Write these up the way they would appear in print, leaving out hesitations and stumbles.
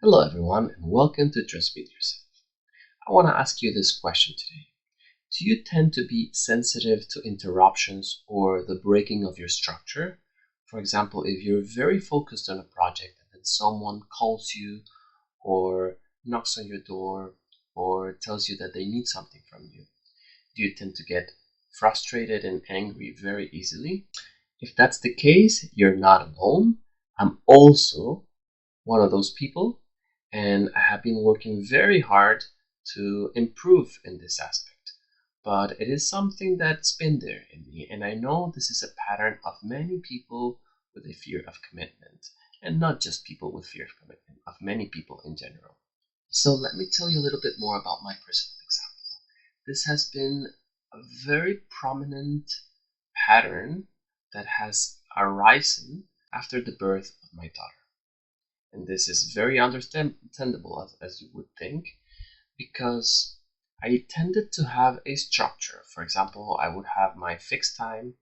Hello, everyone, and welcome to Trust With Yourself. I want to ask you this question today. Do you tend to be sensitive to interruptions or the breaking of your structure? For example, if you're very focused on a project and then someone calls you or knocks on your door or tells you that they need something from you, do you tend to get frustrated and angry very easily? If that's the case, you're not alone. I'm also one of those people, and I have been working very hard to improve in this aspect. But it is something that's been there in me, and I know this is a pattern of many people with a fear of commitment, and not just people with fear of commitment, of many people in general. So let me tell you a little bit more about my personal example. This has been a very prominent pattern that has arisen after the birth of my daughter. And this is very understandable, as you would think, because I tended to have a structure. For example, I would have my fixed time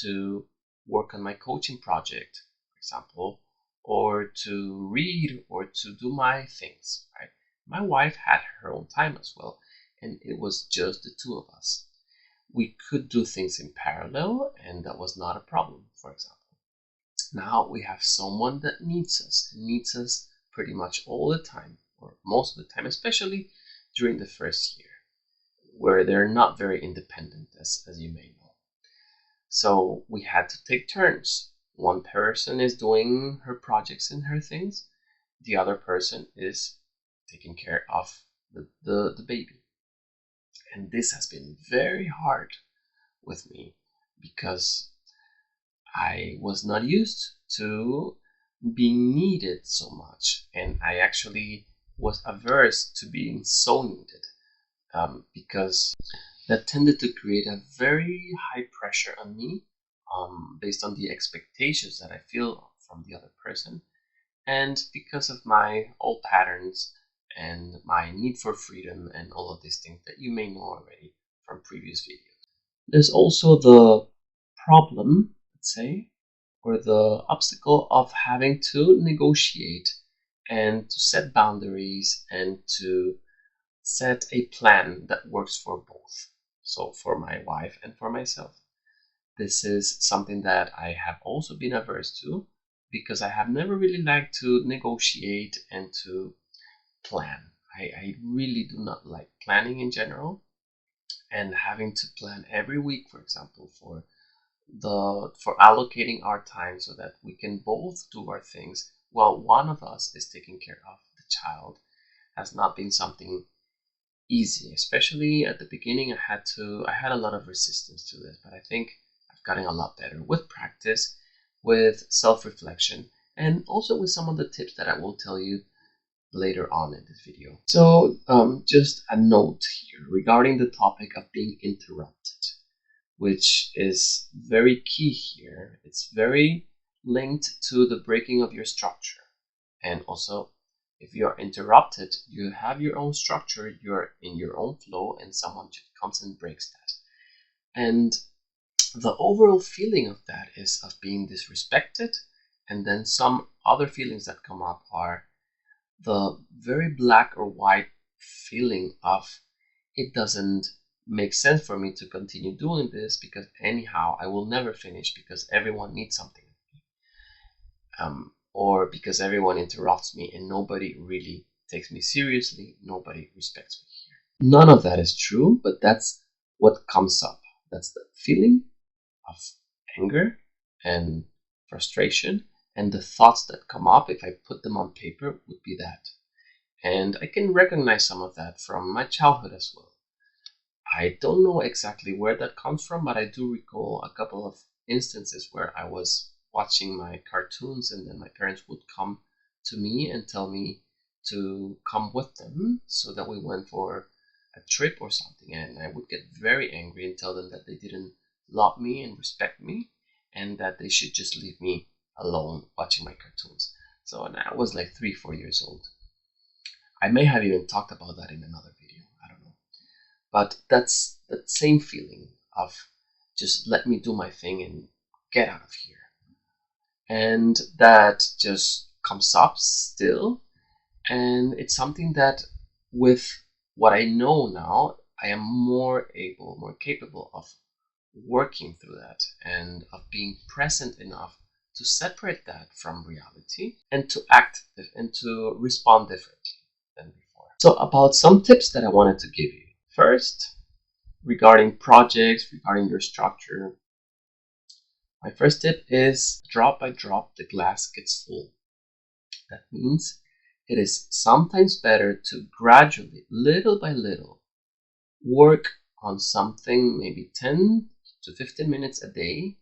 to work on my coaching project, for example, or to read or to do my things, right? My wife had her own time as well, and it was just the two of us. We could do things in parallel, and that was not a problem, for example. Now we have someone that needs us pretty much all the time, or most of the time, especially during the first year, where they're not very independent, as you may know. So we had to take turns. One person is doing her projects and her things, the other person is taking care of the baby. And this has been very hard with me because I was not used to being needed so much, and I actually was averse to being so needed because that tended to create a very high pressure on me based on the expectations that I feel from the other person, and because of my old patterns and my need for freedom and all of these things that you may know already from previous videos. There's also the problem, let's say, or the obstacle of having to negotiate and to set boundaries and to set a plan that works for both. So, for my wife and for myself. This is something that I have also been averse to because I have never really liked to negotiate and to plan. I really do not like planning in general, and having to plan every week, for example, for allocating our time so that we can both do our things while one of us is taking care of the child has not been something easy. Especially at the beginning, I had a lot of resistance to this, but I think I've gotten a lot better with practice, with self-reflection, and also with some of the tips that I will tell you later on in this video. So just a note here regarding the topic of being interrupted, which is very key here. It's very linked to the breaking of your structure. And also, if you are interrupted, you have your own structure, you're in your own flow, and someone just comes and breaks that. And the overall feeling of that is of being disrespected. And then some other feelings that come up are the very black or white feeling of it doesn't make sense for me to continue doing this because anyhow I will never finish because everyone needs something or because everyone interrupts me and nobody really takes me seriously, nobody respects me here. None of that is true, but that's what comes up. That's the feeling of anger and frustration, and the thoughts that come up, if I put them on paper, would be that. And I can recognize some of that from my childhood as well. I don't know exactly where that comes from, but I do recall a couple of instances where I was watching my cartoons and then my parents would come to me and tell me to come with them so that we went for a trip or something, and I would get very angry and tell them that they didn't love me and respect me and that they should just leave me alone watching my cartoons. So, and I was like 3-4 years old. I may have even talked about that in another video, I don't know. But that's that same feeling of just let me do my thing and get out of here. And that just comes up still. And it's something that, with what I know now, I am more capable of working through that and of being present enough to separate that from reality and to act and to respond differently than before. So, about some tips that I wanted to give you. First, regarding projects, regarding your structure, my first tip is drop by drop, the glass gets full. That means it is sometimes better to gradually, little by little, work on something, maybe 10 to 15 minutes a day,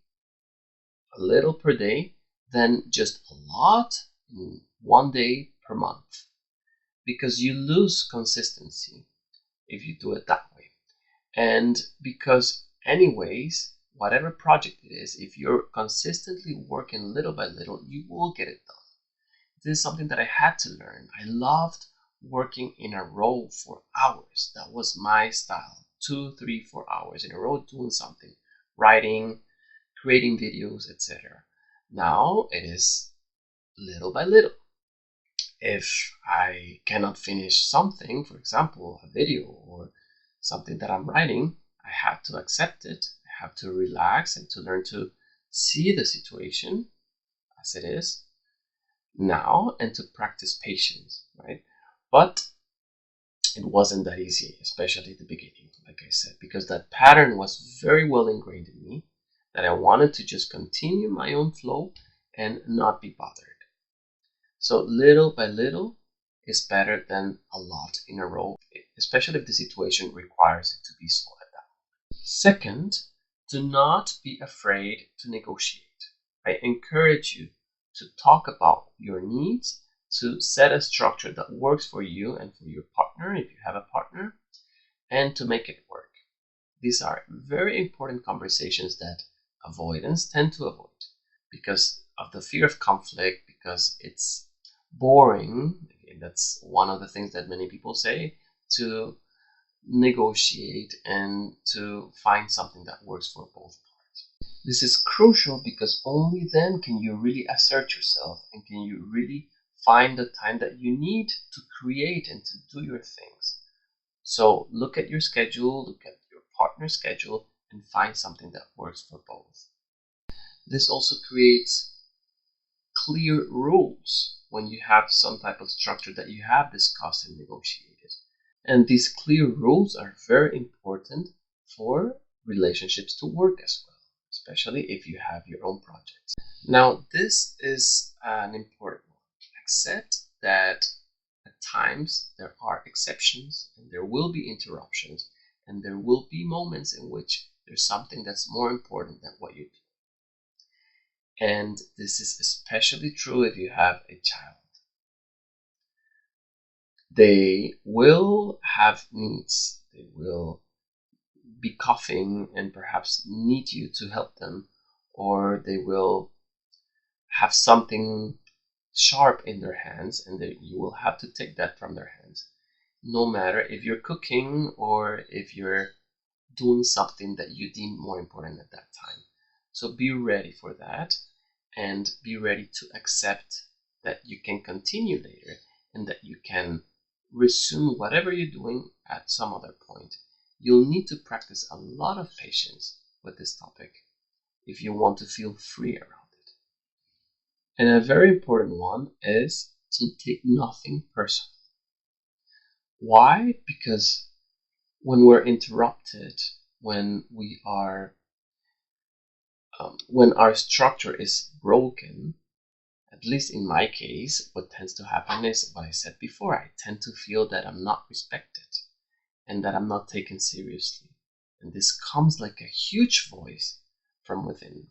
a little per day, than just a lot in one day per month. Because you lose consistency if you do it that way. And because, anyways, whatever project it is, if you're consistently working little by little, you will get it done. This is something that I had to learn. I loved working in a row for hours. That was my style. 2, 3, 4 hours in a row doing something, writing, creating videos, etc. Now it is little by little. If I cannot finish something, for example, a video or something that I'm writing, I have to accept it. I have to relax and to learn to see the situation as it is now and to practice patience, right? But it wasn't that easy, especially at the beginning, like I said, because that pattern was very well ingrained in me that I wanted to just continue my own flow and not be bothered. So little by little is better than a lot in a row, especially if the situation requires it to be so at that moment. Second, do not be afraid to negotiate. I encourage you to talk about your needs, to set a structure that works for you and for your partner, if you have a partner, and to make it work. These are very important conversations that avoidance tend to avoid because of the fear of conflict, because it's boring. That's one of the things that many people say, to negotiate and to find something that works for both parties. This is crucial because only then can you really assert yourself and can you really find the time that you need to create and to do your things. So look at your schedule, look at your partner's schedule, and find something that works for both. This also creates clear rules when you have some type of structure that you have discussed and negotiated. And these clear rules are very important for relationships to work as well, especially if you have your own projects. Now, this is an important one. Accept that at times there are exceptions and there will be interruptions and there will be moments in which there's something that's more important than what you do. And this is especially true if you have a child. They will have needs. They will be coughing and perhaps need you to help them, or they will have something sharp in their hands and you will have to take that from their hands, no matter if you're cooking or if you're doing something that you deem more important at that time. So be ready for that and be ready to accept that you can continue later and that you can resume whatever you're doing at some other point. You'll need to practice a lot of patience with this topic if you want to feel free around it. And a very important one is to take nothing personal. Why? Because when we're interrupted, when we are when our structure is broken, at least in my case, what tends to happen is what I said before. I tend to feel that I'm not respected and that I'm not taken seriously. And this comes like a huge voice from within.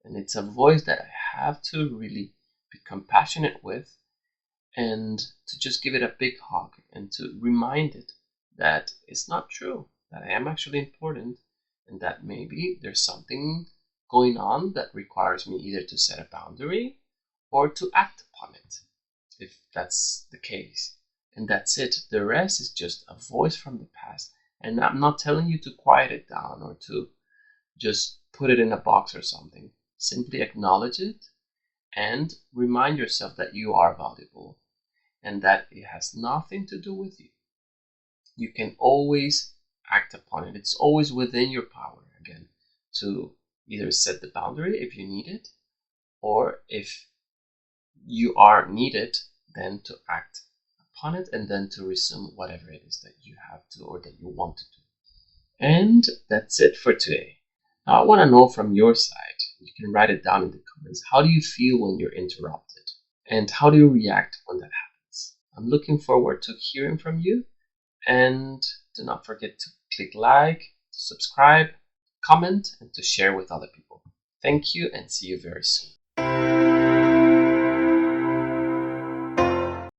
And it's a voice that I have to really be compassionate with and to just give it a big hug and to remind it that it's not true, that I am actually important and that maybe there's something going on that requires me either to set a boundary or to act upon it, if that's the case. And that's it. The rest is just a voice from the past. And I'm not telling you to quiet it down or to just put it in a box or something. Simply acknowledge it and remind yourself that you are valuable and that it has nothing to do with you. You can always act upon it. It's always within your power, again, to either set the boundary if you need it, or if you are needed, then to act upon it and then to resume whatever it is that you have to or that you want to do. And that's it for today. Now, I want to know from your side, you can write it down in the comments, how do you feel when you're interrupted? And how do you react when that happens? I'm looking forward to hearing from you. And do not forget to click like, subscribe, comment, and to share with other people. Thank you and see you very soon.